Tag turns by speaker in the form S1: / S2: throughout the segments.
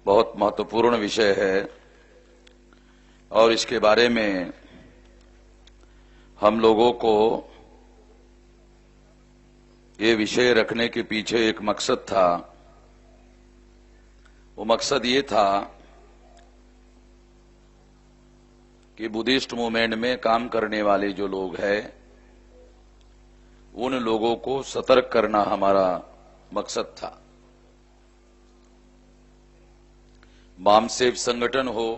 S1: बहुत महत्वपूर्ण विषय है और इसके बारे में हम लोगों को ये विषय रखने के पीछे एक मकसद था। वो मकसद ये था कि बुद्धिस्ट मूवमेंट में काम करने वाले जो लोग हैं उन लोगों को सतर्क करना हमारा मकसद था। वामसेव संगठन हो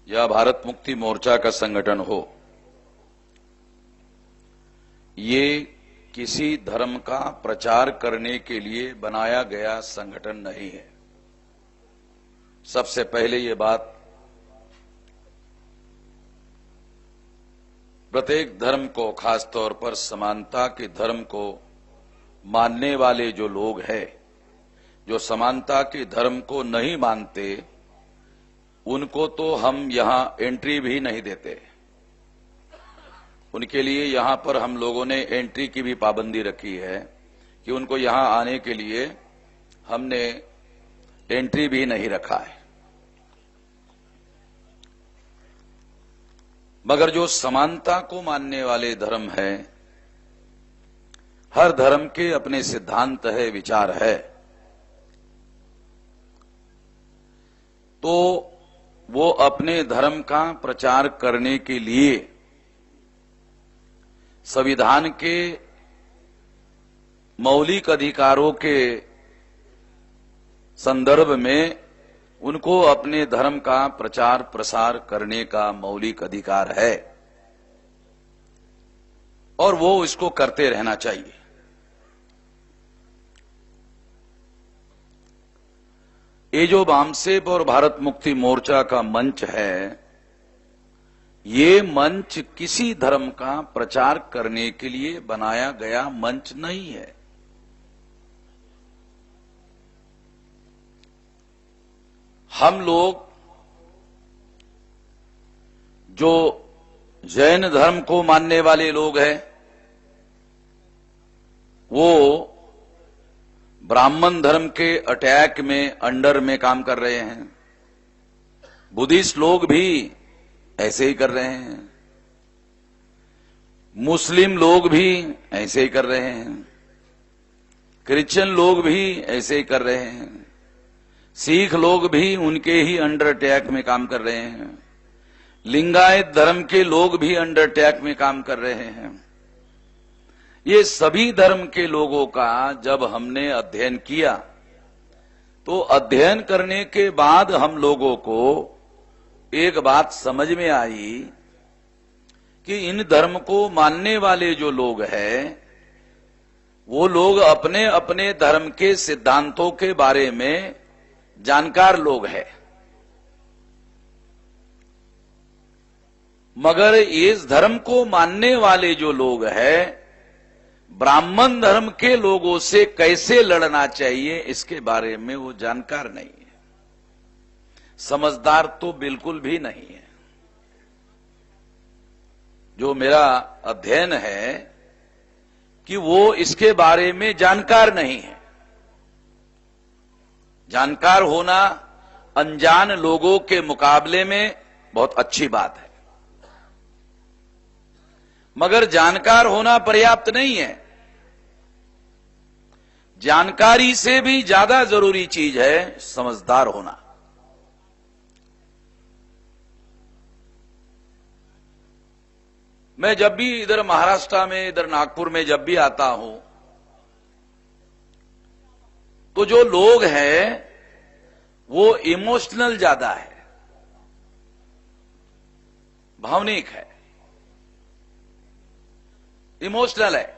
S1: या भारत मुक्ति मोर्चा का संगठन हो, ये किसी धर्म का प्रचार करने के लिए बनाया गया संगठन नहीं है। सबसे पहले ये बात प्रत्येक धर्म को, खास तौर पर समानता के धर्म को मानने वाले जो लोग हैं, जो समानता के धर्म को नहीं मानते, उनको तो हम यहां एंट्री भी नहीं देते। उनके लिए यहां पर हम लोगों ने एंट्री की भी पाबंदी रखी है कि उनको यहां आने के लिए हमने एंट्री भी नहीं रखा है। मगर जो समानता को मानने वाले धर्म है, हर धर्म के अपने सिद्धांत है, विचार है, तो वो अपने धर्म का प्रचार करने के लिए संविधान के मौलिक अधिकारों के संदर्भ में उनको अपने धर्म का प्रचार प्रसार करने का मौलिक अधिकार है और वो इसको करते रहना चाहिए। ये जो वामसेव और भारत मुक्ति मोर्चा का मंच है, ये मंच किसी धर्म का प्रचार करने के लिए बनाया गया मंच नहीं है। हम लोग जो जैन धर्म को मानने वाले लोग हैं, वो ब्राह्मण धर्म के अटैक में, अंडर में काम कर रहे हैं। बुद्धिस्ट लोग भी ऐसे ही कर रहे हैं, मुस्लिम लोग भी ऐसे ही कर रहे हैं, क्रिश्चियन लोग भी ऐसे ही कर रहे हैं, सिख लोग भी उनके ही अंडर अटैक में काम कर रहे हैं, लिंगायत धर्म के लोग भी अंडर अटैक में काम कर रहे हैं। ये सभी धर्म के लोगों का जब हमने अध्ययन किया, तो अध्ययन करने के बाद हम लोगों को एक बात समझ में आई कि इन धर्म को मानने वाले जो लोग हैं, वो लोग अपने अपने धर्म के सिद्धांतों के बारे में जानकार लोग हैं, मगर इस धर्म को मानने वाले जो लोग हैं, ब्राह्मण धर्म के लोगों से कैसे लड़ना चाहिए इसके बारे में वो जानकार नहीं है, समझदार तो बिल्कुल भी नहीं है। जो मेरा अध्ययन है कि वो इसके बारे में जानकार नहीं है। जानकार होना अनजान लोगों के मुकाबले में बहुत अच्छी बात है, मगर जानकार होना पर्याप्त नहीं है। जानकारी से भी ज्यादा जरूरी चीज है समझदार होना। मैं जब भी इधर महाराष्ट्र में, इधर नागपुर में जब भी आता हूं, तो जो लोग हैं वो इमोशनल ज्यादा है, भावनिक है, इमोशनल है,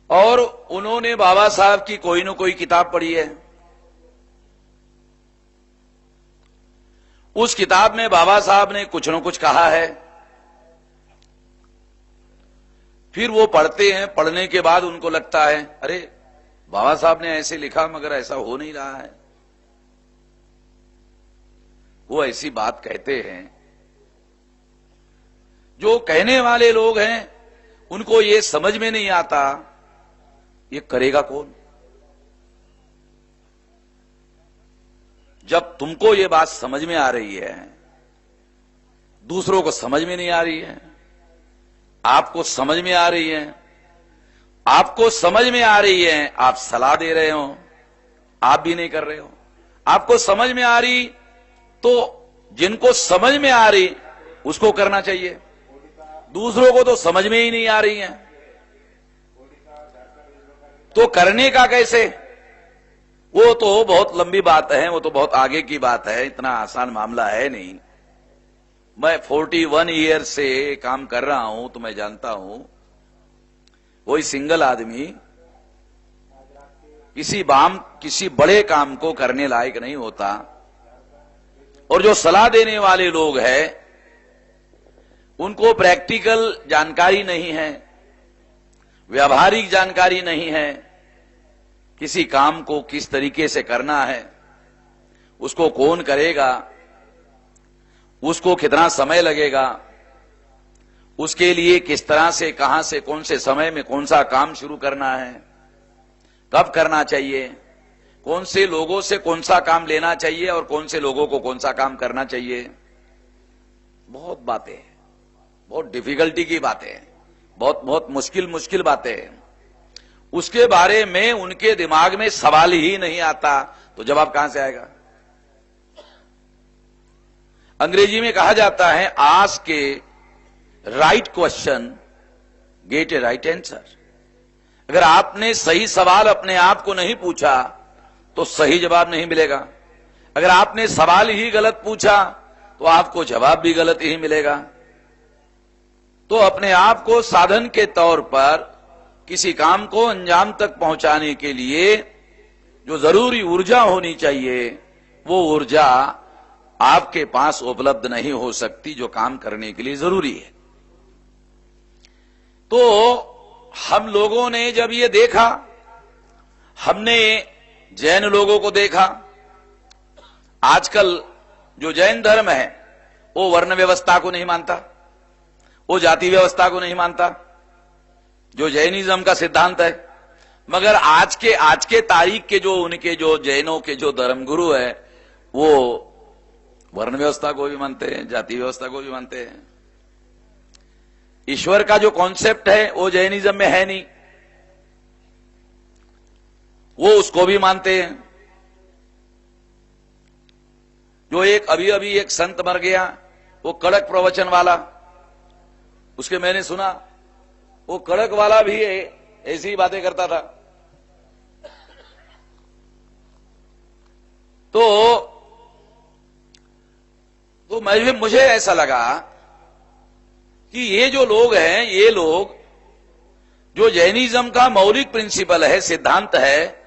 S1: और उन्होंने बाबा साहब की कोई न कोई किताब पढ़ी है। उस किताब में बाबा साहब ने कुछ न कुछ कहा है, फिर वो पढ़ते हैं, पढ़ने के बाद उनको लगता है अरे बाबा साहब ने ऐसे लिखा मगर ऐसा हो नहीं रहा है। वो ऐसी बात कहते हैं। जो कहने वाले लोग हैं उनको ये समझ में नहीं आता ये करेगा कौन। जब तुमको ये बात समझ में आ रही है, दूसरों को समझ में नहीं आ रही है, आपको समझ में आ रही है, आपको समझ में आ रही है, आप सलाह दे रहे हो, आप भी नहीं कर रहे हो। आपको समझ में आ रही तो जिनको समझ में आ रही उसको करना चाहिए, दूसरों को तो समझ में ही नहीं आ रही है, तो करने का कैसे? वो तो बहुत लंबी बात है, वो तो बहुत आगे की बात है, इतना आसान मामला है नहीं। मैं 41 ईयर से काम कर रहा हूं तो मैं जानता हूं कोई सिंगल आदमी किसी बड़े काम को करने लायक नहीं होता, और जो सलाह देने वाले लोग हैं उनको प्रैक्टिकल जानकारी नहीं है, व्यावहारिक जानकारी नहीं है, किसी काम को किस तरीके से करना है, उसको कौन करेगा, उसको कितना समय लगेगा, उसके लिए किस तरह से, कहां से, कौन से समय में कौन सा काम शुरू करना है, कब करना चाहिए, कौन से लोगों से कौन सा काम लेना चाहिए और कौन से लोगों को कौन सा काम करना चाहिए। बहुत बातें, बहुत डिफिकल्टी की बातें, बहुत मुश्किल बातें हैं। उसके बारे में उनके दिमाग में सवाल ही नहीं आता, तो जवाब कहां से आएगा? अंग्रेजी में कहा जाता है, आस्क ए राइट क्वेश्चन गेट ए राइट आंसर। अगर आपने सही सवाल अपने आप को नहीं पूछा तो सही जवाब नहीं मिलेगा। अगर आपने सवाल ही गलत पूछा तो आपको जवाब भी गलत ही मिलेगा। तो अपने आप को साधन के तौर पर किसी काम को अंजाम तक पहुंचाने के लिए जो जरूरी ऊर्जा होनी चाहिए, वो ऊर्जा आपके पास उपलब्ध नहीं हो सकती जो काम करने के लिए जरूरी है। तो हम लोगों ने जब ये देखा, हमने जैन लोगों को देखा। आजकल जो जैन धर्म है वो वर्ण व्यवस्था को नहीं मानता, वो जाति व्यवस्था को नहीं मानता, जो जैनिज्म का सिद्धांत है। मगर आज के तारीख के जो उनके जो जैनों के जो धर्मगुरु है वो वर्ण व्यवस्था को भी मानते हैं, जाति व्यवस्था को भी मानते हैं। ईश्वर का जो कॉन्सेप्ट है वो जैनिज्म में है नहीं, वो उसको भी मानते हैं। जो अभी एक संत मर गया, वो कड़क प्रवचन वाला, उसके मैंने सुना, वो कड़क वाला भी ऐसी ही बातें करता था। तो मुझे ऐसा लगा कि ये जो लोग हैं, ये लोग जो जैनिज्म का मौलिक प्रिंसिपल है, सिद्धांत है,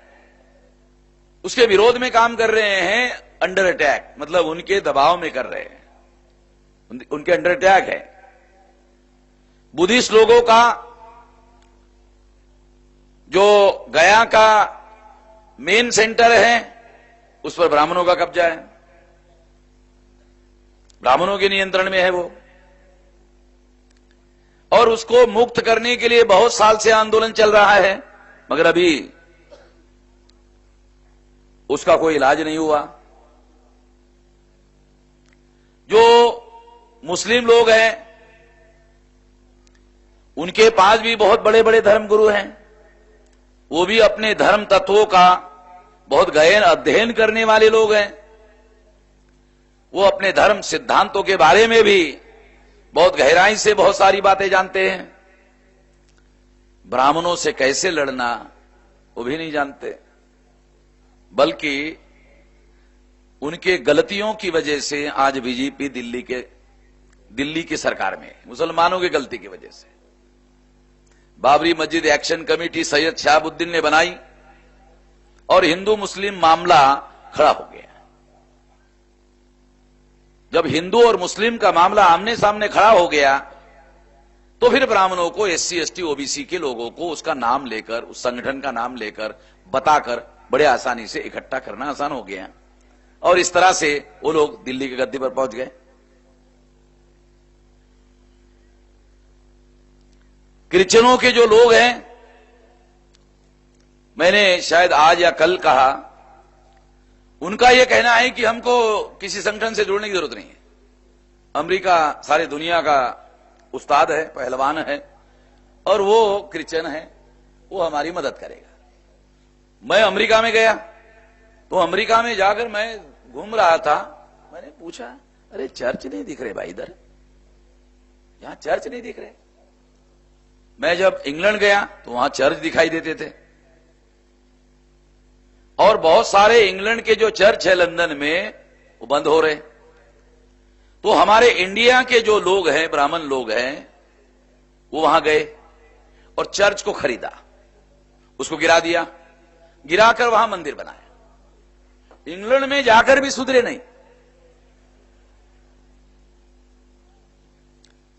S1: उसके विरोध में काम कर रहे हैं, अंडर अटैक, मतलब उनके दबाव में कर रहे हैं, उनके अंडर अटैक है। बुद्धिस्ट लोगों का जो गया का मेन सेंटर है उस पर ब्राह्मणों का कब्जा है, ब्राह्मणों के नियंत्रण में है वो, और उसको मुक्त करने के लिए बहुत साल से आंदोलन चल रहा है, मगर अभी उसका कोई इलाज नहीं हुआ। जो मुस्लिम लोग हैं उनके पास भी बहुत बड़े बड़े धर्मगुरु हैं, वो भी अपने धर्म तत्वों का बहुत गहन अध्ययन करने वाले लोग हैं, वो अपने धर्म सिद्धांतों के बारे में भी बहुत गहराई से बहुत सारी बातें जानते हैं। ब्राह्मणों से कैसे लड़ना वो भी नहीं जानते, बल्कि उनके गलतियों की वजह से आज बीजेपी दिल्ली की सरकार में, मुसलमानों की गलती की वजह से बाबरी मस्जिद एक्शन कमेटी सैयद शहाबुद्दीन ने बनाई और हिंदू मुस्लिम मामला खड़ा हो गया। जब हिंदू और मुस्लिम का मामला आमने सामने खड़ा हो गया तो फिर ब्राह्मणों को, एससी एसटी ओबीसी के लोगों को उसका नाम लेकर, उस संगठन का नाम लेकर, बताकर बड़े आसानी से इकट्ठा करना आसान हो गया, और इस तरह से वो लोग दिल्ली की गद्दी पर पहुंच गए। क्रिश्चियनों के जो लोग हैं, मैंने शायद आज या कल कहा, उनका यह कहना है कि हमको किसी संगठन से जुड़ने की जरूरत नहीं है। अमेरिका सारी दुनिया का उस्ताद है, पहलवान है, और वो क्रिश्चियन है, वो हमारी मदद करेगा। मैं अमेरिका में गया तो अमेरिका में जाकर मैं घूम रहा था, मैंने पूछा, अरे चर्च नहीं दिख रहे भाई, इधर यहां चर्च नहीं दिख रहे। मैं जब इंग्लैंड गया तो वहां चर्च दिखाई देते थे, और बहुत सारे इंग्लैंड के जो चर्च है लंदन में वो बंद हो रहे। तो हमारे इंडिया के जो लोग हैं, ब्राह्मण लोग हैं, वो वहां गए और चर्च को खरीदा, उसको गिरा दिया, गिराकर वहां मंदिर बनाया। इंग्लैंड में जाकर भी सुधरे नहीं,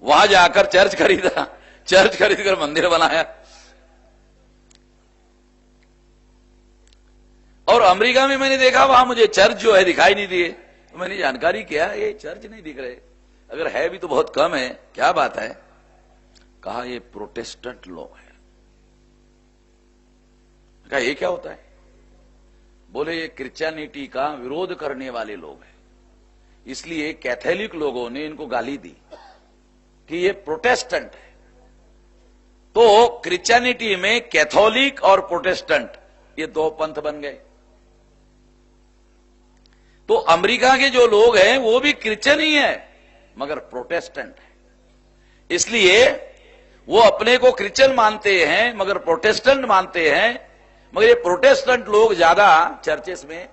S1: वहां जाकर चर्च खरीदा, चर्च खरीदकर मंदिर बनाया। और अमेरिका में मैंने देखा वहां मुझे चर्च जो है दिखाई नहीं दिए। तो मैंने जानकारी किया, ये चर्च नहीं दिख रहे, अगर है भी तो बहुत कम है, क्या बात है? कहा ये प्रोटेस्टेंट लोग हैं। कहा ये क्या होता है? बोले ये क्रिश्चियनिटी का विरोध करने वाले लोग हैं, इसलिए कैथोलिक लोगों ने इनको गाली दी कि ये प्रोटेस्टेंट है। तो क्रिश्चियनिटी में कैथोलिक और प्रोटेस्टेंट ये दो पंथ बन गए। तो अमेरिका के जो लोग हैं वो भी क्रिश्चियन ही है मगर प्रोटेस्टेंट है, इसलिए वो अपने को क्रिश्चियन मानते हैं मगर प्रोटेस्टेंट मानते हैं। मगर ये प्रोटेस्टेंट लोग ज्यादा चर्चेस में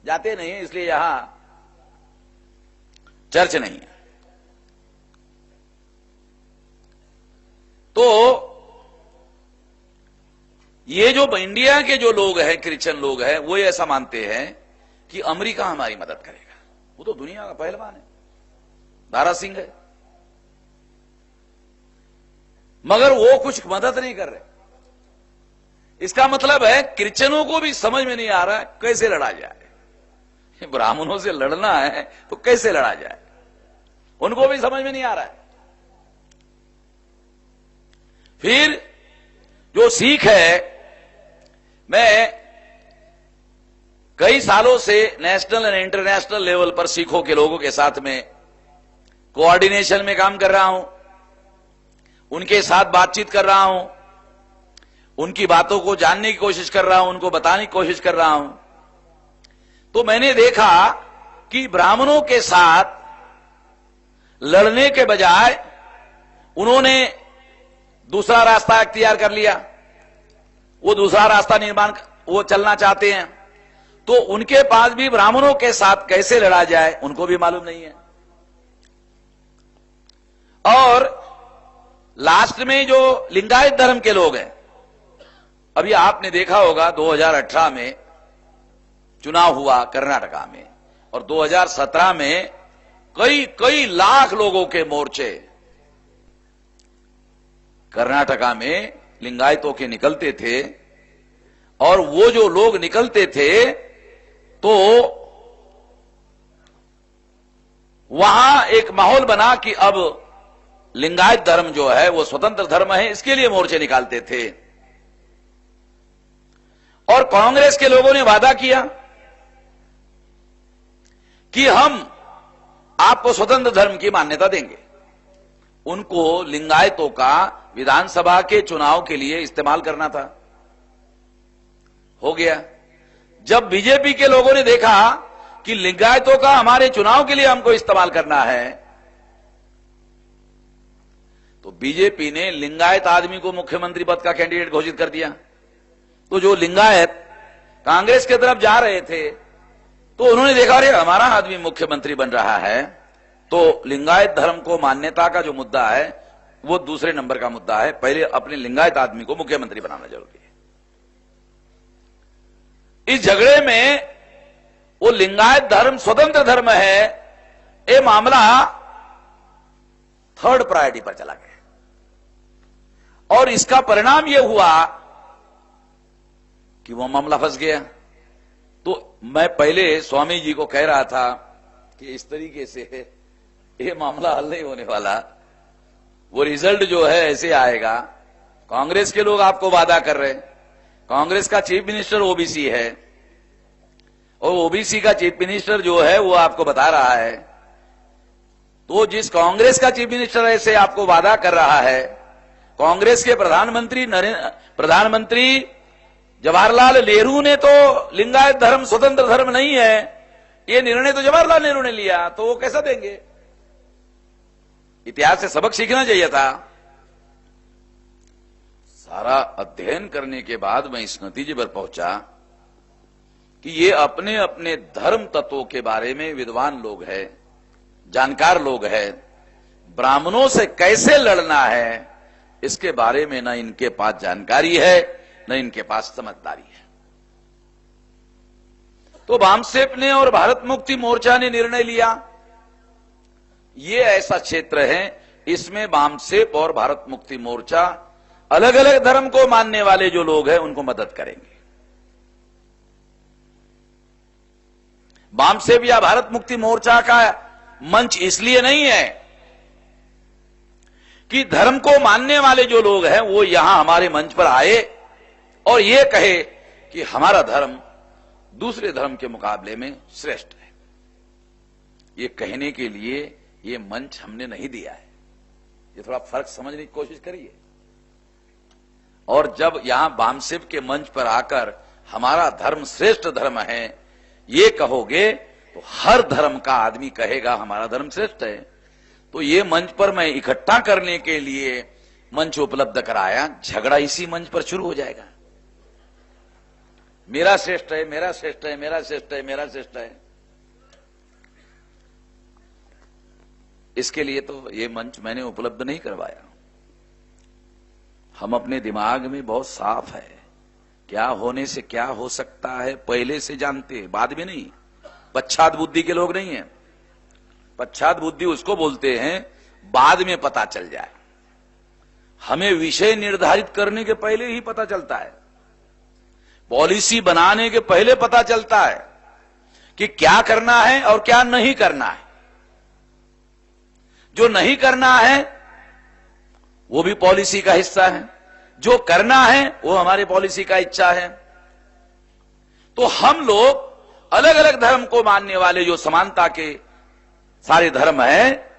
S1: जाते नहीं है, इसलिए यहां चर्च नहीं है। तो ये जो इंडिया के जो लोग हैं, क्रिश्चियन लोग हैं, वो ऐसा मानते हैं कि अमेरिका हमारी मदद करेगा। वो तो दुनिया का पहलवान है, दारा सिंह है, मगर वो कुछ मदद नहीं कर रहे। इसका मतलब है क्रिश्चियनों को भी समझ में नहीं आ रहा है कैसे लड़ा जाए। ब्राह्मणों से लड़ना है तो कैसे लड़ा जाए, उनको भी समझ में नहीं आ रहा है। फिर जो सिख है, मैं कई सालों से नेशनल एंड इंटरनेशनल लेवल पर सिखों के लोगों के साथ में कोऑर्डिनेशन में काम कर रहा हूं, उनके साथ बातचीत कर रहा हूं, उनकी बातों को जानने की कोशिश कर रहा हूं, उनको बताने की कोशिश कर रहा हूं। तो मैंने देखा कि ब्राह्मणों के साथ लड़ने के बजाय उन्होंने दूसरा रास्ता अख्तियार कर लिया। वो दूसरा रास्ता वो चलना चाहते हैं। तो उनके पास भी ब्राह्मणों के साथ कैसे लड़ा जाए उनको भी मालूम नहीं है। और लास्ट में जो लिंगायत धर्म के लोग हैं, अभी आपने देखा होगा 2018 में चुनाव हुआ कर्नाटका में, और 2017 में कई लाख लोगों के मोर्चे कर्नाटका में लिंगायतों के निकलते थे। और वो जो लोग निकलते थे तो वहां एक माहौल बना कि अब लिंगायत धर्म जो है वो स्वतंत्र धर्म है, इसके लिए मोर्चे निकालते थे। और कांग्रेस के लोगों ने वादा किया कि हम आपको स्वतंत्र धर्म की मान्यता देंगे। उनको लिंगायतों का विधानसभा के चुनाव के लिए इस्तेमाल करना था, हो गया। जब बीजेपी के लोगों ने देखा कि लिंगायतों का हमारे चुनाव के लिए हमको इस्तेमाल करना है, तो बीजेपी ने लिंगायत आदमी को मुख्यमंत्री पद का कैंडिडेट घोषित कर दिया। तो जो लिंगायत कांग्रेस की तरफ जा रहे थे तो उन्होंने देखा अरे हमारा आदमी मुख्यमंत्री बन रहा है, तो लिंगायत धर्म को मान्यता का जो मुद्दा है वो दूसरे नंबर का मुद्दा है, पहले अपने लिंगायत आदमी को मुख्यमंत्री बनाना जरूरी है। इस झगड़े में वो लिंगायत धर्म स्वतंत्र धर्म है, ये मामला थर्ड प्रायोरिटी पर चला गया। और इसका परिणाम यह हुआ कि वो मामला फंस गया। तो मैं पहले स्वामी जी को कह रहा था कि इस तरीके से ये मामला हल नहीं होने वाला, वो रिजल्ट जो है ऐसे आएगा। कांग्रेस के लोग आपको वादा कर रहे हैं, कांग्रेस का चीफ मिनिस्टर ओबीसी है और ओबीसी का चीफ मिनिस्टर जो है वो आपको बता रहा है, तो जिस कांग्रेस का चीफ मिनिस्टर ऐसे आपको वादा कर रहा है, कांग्रेस के प्रधानमंत्री जवाहरलाल नेहरू ने तो लिंगायत धर्म स्वतंत्र धर्म नहीं है, ये निर्णय तो जवाहरलाल नेहरू ने लिया, तो वो कैसा देंगे? इतिहास से सबक सीखना चाहिए था। सारा अध्ययन करने के बाद मैं इस नतीजे पर पहुंचा कि ये अपने अपने धर्म तत्वों के बारे में विद्वान लोग हैं, जानकार लोग हैं, ब्राह्मणों से कैसे लड़ना है इसके बारे में न इनके पास जानकारी है न इनके पास समझदारी है। तो बामसेप ने और भारत मुक्ति मोर्चा ने निर्णय लिया, ये ऐसा क्षेत्र है इसमें बामसेप और भारत मुक्ति मोर्चा अलग अलग धर्म को मानने वाले जो लोग हैं उनको मदद करेंगे। बामसेप या भारत मुक्ति मोर्चा का मंच इसलिए नहीं है कि धर्म को मानने वाले जो लोग हैं वो यहां हमारे मंच पर आए और ये कहे कि हमारा धर्म दूसरे धर्म के मुकाबले में श्रेष्ठ है। ये कहने के लिए ये मंच हमने नहीं दिया है। ये थोड़ा फर्क समझने की कोशिश करिए। और जब यहां बामसेप के मंच पर आकर हमारा धर्म श्रेष्ठ धर्म है ये कहोगे तो हर धर्म का आदमी कहेगा हमारा धर्म श्रेष्ठ है। तो ये मंच पर मैं इकट्ठा करने के लिए मंच उपलब्ध कराया, झगड़ा इसी मंच पर शुरू हो जाएगा। मेरा श्रेष्ठ है, मेरा श्रेष्ठ है, मेरा श्रेष्ठ है, मेरा श्रेष्ठ है। इसके लिए तो ये मंच मैंने उपलब्ध नहीं करवाया। हम अपने दिमाग में बहुत साफ है, क्या होने से क्या हो सकता है पहले से जानते, बाद में नहीं। पश्चात बुद्धि के लोग नहीं है। पश्चात बुद्धि उसको बोलते हैं बाद में पता चल जाए। हमें विषय निर्धारित करने के पहले ही पता चलता है, पॉलिसी बनाने के पहले पता चलता है कि क्या करना है और क्या नहीं करना है। जो नहीं करना है वो भी पॉलिसी का हिस्सा है, जो करना है वो हमारे पॉलिसी का इच्छा है। तो हम लोग अलग अलग धर्म को मानने वाले जो समानता के सारे धर्म हैं,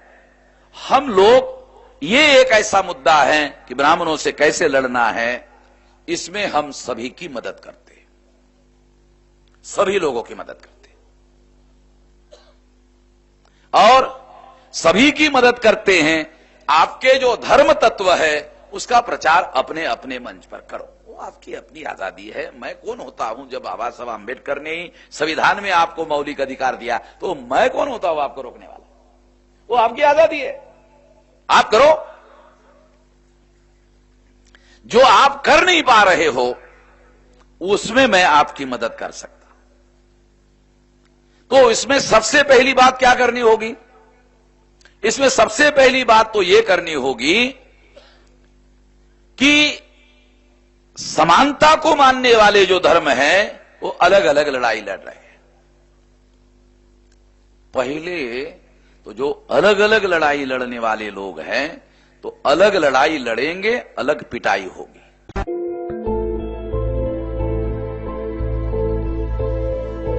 S1: हम लोग ये एक ऐसा मुद्दा है कि ब्राह्मणों से कैसे लड़ना है, इसमें हम सभी की मदद करते हैं, सभी लोगों की मदद करते हैं और सभी की मदद करते हैं। आपके जो धर्म तत्व है उसका प्रचार अपने अपने मंच पर करो, वो आपकी अपनी आजादी है। मैं कौन होता हूं, जब बाबा साहब आंबेडकर ने ही संविधान में आपको मौलिक अधिकार दिया तो मैं कौन होता हूं आपको रोकने वाला? वो आपकी आजादी है, आप करो। जो आप कर नहीं पा रहे हो उसमें मैं आपकी मदद कर सकता। तो इसमें सबसे पहली बात क्या करनी होगी? इसमें सबसे पहली बात तो यह करनी होगी कि समानता को मानने वाले जो धर्म हैं वो अलग अलग लड़ाई लड़ रहे हैं। पहले तो जो अलग अलग लड़ाई लड़ने वाले लोग हैं तो अलग लड़ाई लड़ेंगे, अलग पिटाई होगी।